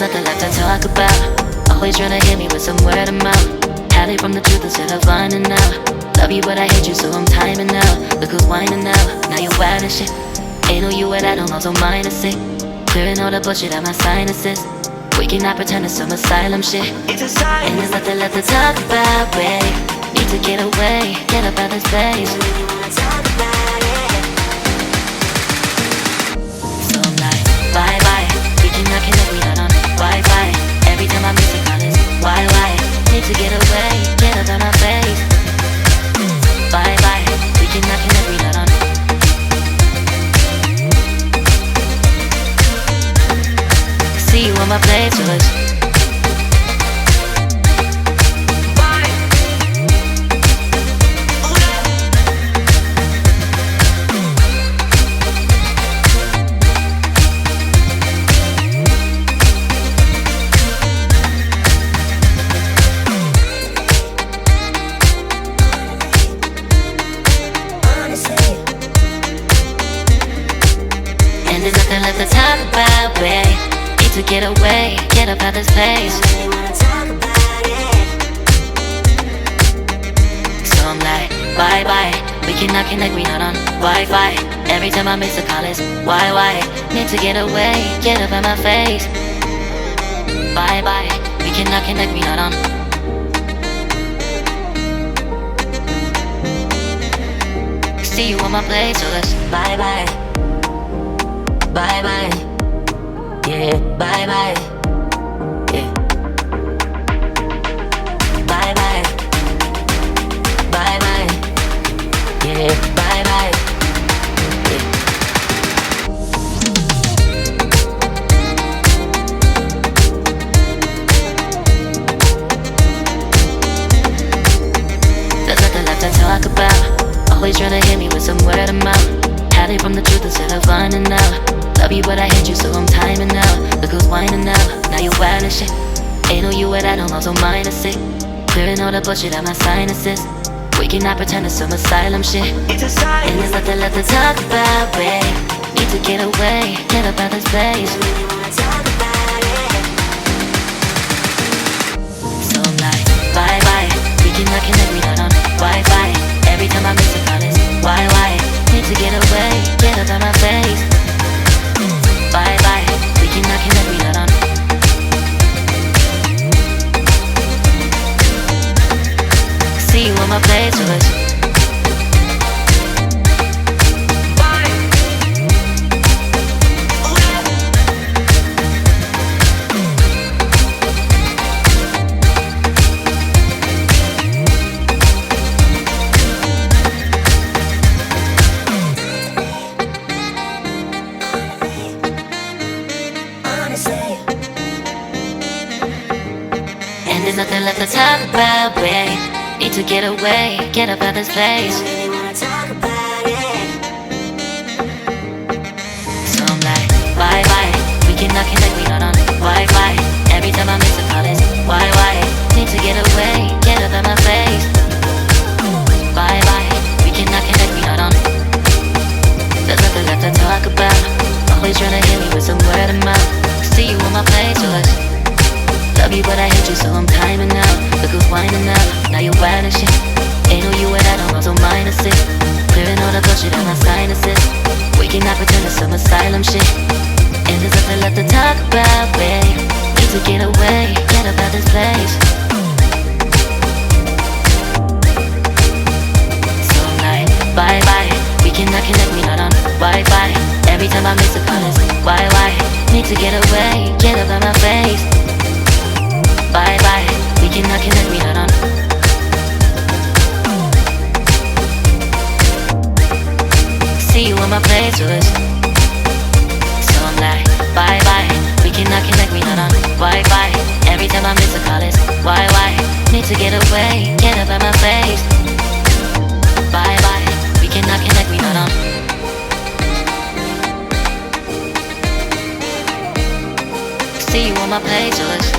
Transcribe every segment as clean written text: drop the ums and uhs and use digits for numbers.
nothing left to talk about. Always trying to hit me with some word of mouth. Hide it from the truth instead of finding out. Love you but I hate you so I'm timing out. Look who's whining now, now you wild and shit. Ain't no you and I don't know, so mine is sick. Clearing all the bullshit out my sinuses. We cannot pretend it's some asylum shit. It's a sign. And there's nothing left to talk about, babe. Need to get away, get up out this place. So I'm like, bye bye. We cannot connect, we not on Wi-Fi. Every time I miss a call it's why? Need to get away, get up out my face. Bye bye. We cannot connect, we not on. See you on my playlist. And there's nothing left to talk about, babe. Need to get away, get up out this place. So I'm like, bye bye. We cannot connect, we not on Wi-Fi. Every time I miss a call it's why? Need to get away, get up out my face. Bye bye. We cannot connect, we not on. See you on my place, so let's bye bye. Bye bye, yeah, bye bye, yeah. Bye bye, bye bye, yeah, bye bye, yeah. There's nothing left to talk about. Always trying to hit me with some word of mouth. Hide it from the truth instead of finding out. Love you but I hate you so I'm timing out. Look who's whining now, now you wild and shit. Ain't no you and I don't know, so mine is sick. Clearing all the bullshit out my sinuses. We cannot pretend it's some asylum shit. It's a sign. And there's nothing left to talk about, babe. Need to get away, get up out this place. So I'm like, bye bye. We cannot connect, we not on Wi-Fi. Every time I miss a call it's why? Need to get away, get up out my face. Bye bye, we cannot connect, we not on. See you on my playlist. And there's nothing left to talk about, babe. Need to get away, get up out this place. So I'm like, bye bye. We cannot connect, we not on Wi-Fi. Every time I miss a call it's why? Need to get away, get up out my face. Bye bye. We cannot connect, we not on. There's nothing left to talk about. Always trying to hit me with some word of mouth. See you on my playlist. Love you but I hate you so I'm timing out. Look who's whining now, now you wild and shit. Ain't no you and I don't know, so mine is sick. Clearing all the bullshit out my sinuses. We cannot pretend it's some asylum shit. And there's nothing left to talk about, babe. Need to get away, get up out this place. So I'm like, bye bye. We cannot connect, we not on Wi-Fi. Every time I miss a call it's why? Need to get away, get up out my face. Bye bye, we cannot connect, we not on. See you on my playlist. So I'm like, bye bye, we cannot connect, we not on Wi-Fi. Every time I miss a call it's why? Need to get away, get up out my face. Bye bye, we cannot connect, we not on. See you on my playlist.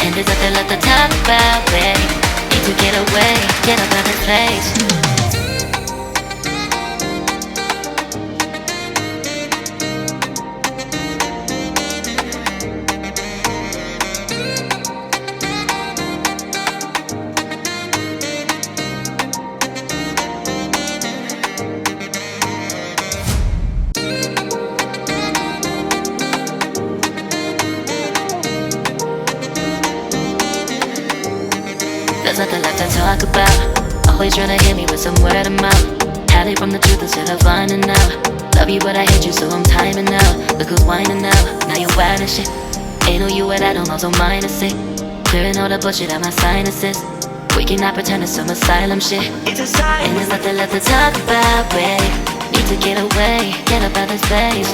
And there's nothing left to talk about, babe. Need to get away, get up out this place. There's nothing left to talk about. Always trying to hit me with some word of mouth. Hide from the truth instead of finding out. Love you but I hate you so I'm timing out. Look who's whining now, now you wild and shit. Ain't no you at I don't know, so minus it. Clearing all the bullshit out my sinuses. We cannot pretend it's some asylum shit. It's a sign. And there's nothing left to talk about, babe. Need to get away, get up out this place.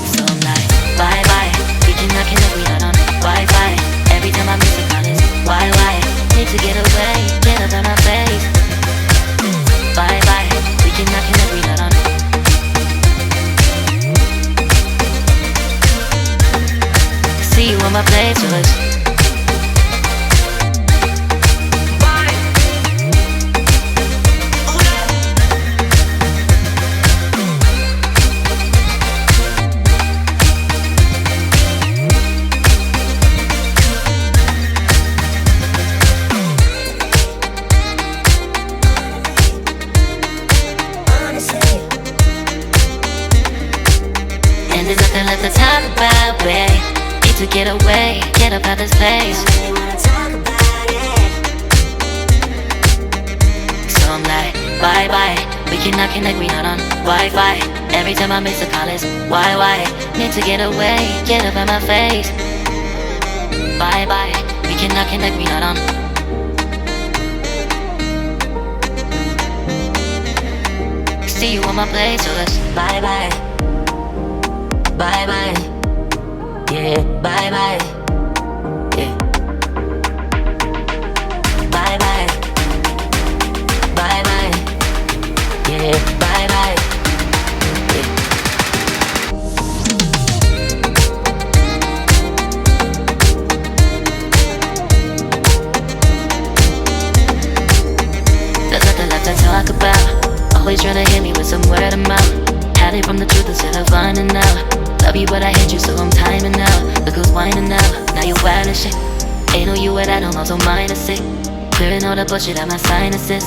So I'm like, bye bye. We cannot connect, we not on Wi-Fi. Every time I miss a call it's why? Need to get away, get up out my face. Bye bye. We cannot connect, we not on. See you on my playlist. And there's nothing left to talk about, babe. Need to get away, get up out this place. So I'm like, bye bye. We cannot connect, we not on Wi-Fi. Every time I miss a call it's why? Need to get away, get up out my face. Bye bye. We cannot connect, we not on. See you on my playlist. Bye bye. Bye bye. Yeah, bye bye. Yeah. Bye bye. Bye bye. Yeah, bye bye. Yeah. There's nothing left to talk about. Always trying to hit me with some word of mouth. Hide from the truth instead of finding out. Love you but I hate you so I'm timing out. Look who's whining now, now you wild and shit. Ain't no you at I don't know, so minus it. Clearing all the bullshit out my sinuses.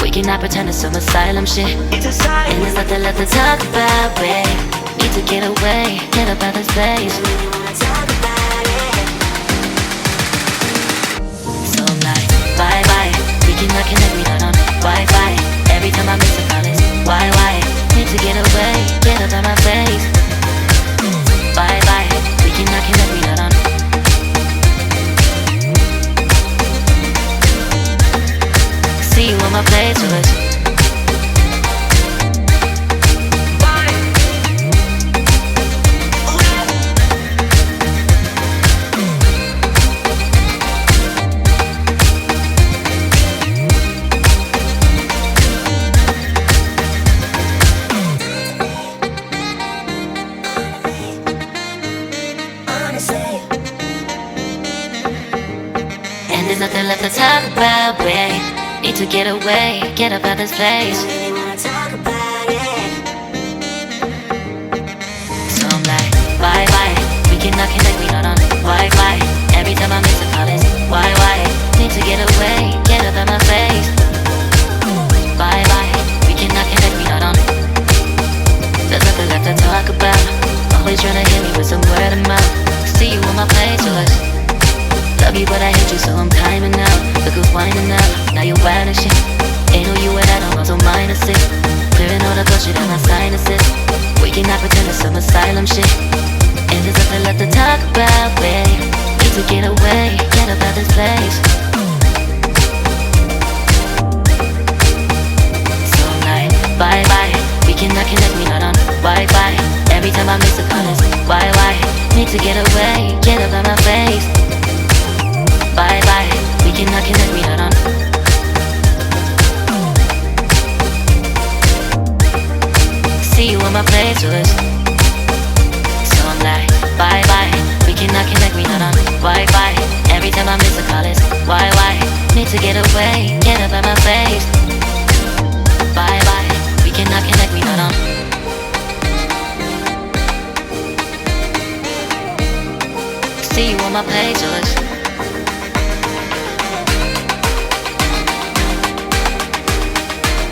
We cannot pretend it's some asylum shit. It's a sign. And there's nothing left to talk about, babe. Need to get away, get up out this place. So I'm like, bye bye. We cannot connect, we not on Wi-Fi. Every time I miss a call it's why? Need to get away, get up out my face. Bye bye. We cannot connect, we not on. See you on my playlist. And there's nothing left to talk about, babe. Need to get away, get up out this place. So I'm like, bye bye. We cannot connect, we not on Wi-Fi. Every time I miss a call it's why? Need to get away, get up out my face. Bye bye. We cannot connect, we not on. There's nothing left to talk about. Always trying to hit me with some word of mouth. See you on my playlist. Love you but I hate you so I'm timing out. Look who's whining now, now you wild and shit. Ain't no you at I don't know, so minus it. Clearing all the bullshit out my sinuses. We cannot pretend it's some asylum shit. And there's nothing left to talk about, babe. Need to get away, get up out this place. So I'm like, bye bye. We cannot connect, we not on Wi-Fi. Every time I miss a call it's why? Need to get away, get up out my face. Bye bye. We cannot connect, we not on. See you on my playlist. So I'm like, bye bye. We cannot connect, we not on Wi-Fi. Every time I miss a call it's why? Need to get away, get up out my face. Bye bye. We cannot connect, we not on. See you on my playlist.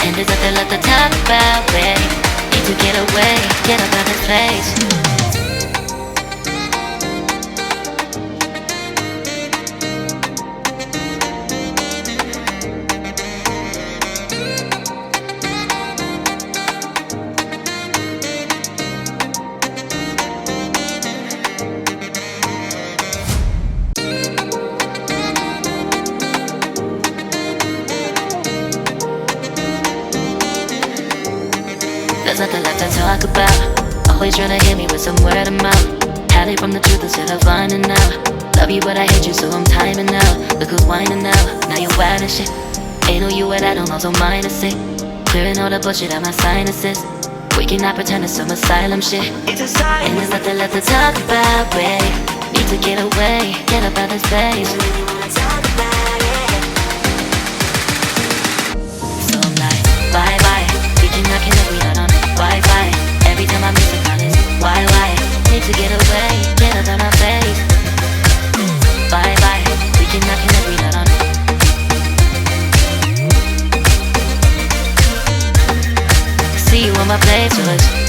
And there's nothing left to talk about, babe. Need to get away, get up out this place. talk about. Always tryna hit me with some word of mouth. Hide it from the truth instead of finding out. Love you but I hate you so I'm timing out. Look who's whining now, now you're wild and shit. Ain't no you at I don't also minus it. Clearing all the bullshit out my sinuses. We cannot pretend it's some asylum shit. It's a sign. And there's nothing left to talk about, babe. Need to get away, get up out of space. Really wanna talk about it. So I'm like, bye bye. We cannot connect, we not on Wi-Fi. Every time I miss a call it's why? Need to get away, get up out of face. Bye bye. We cannot connect, we not on. See you on my playlist.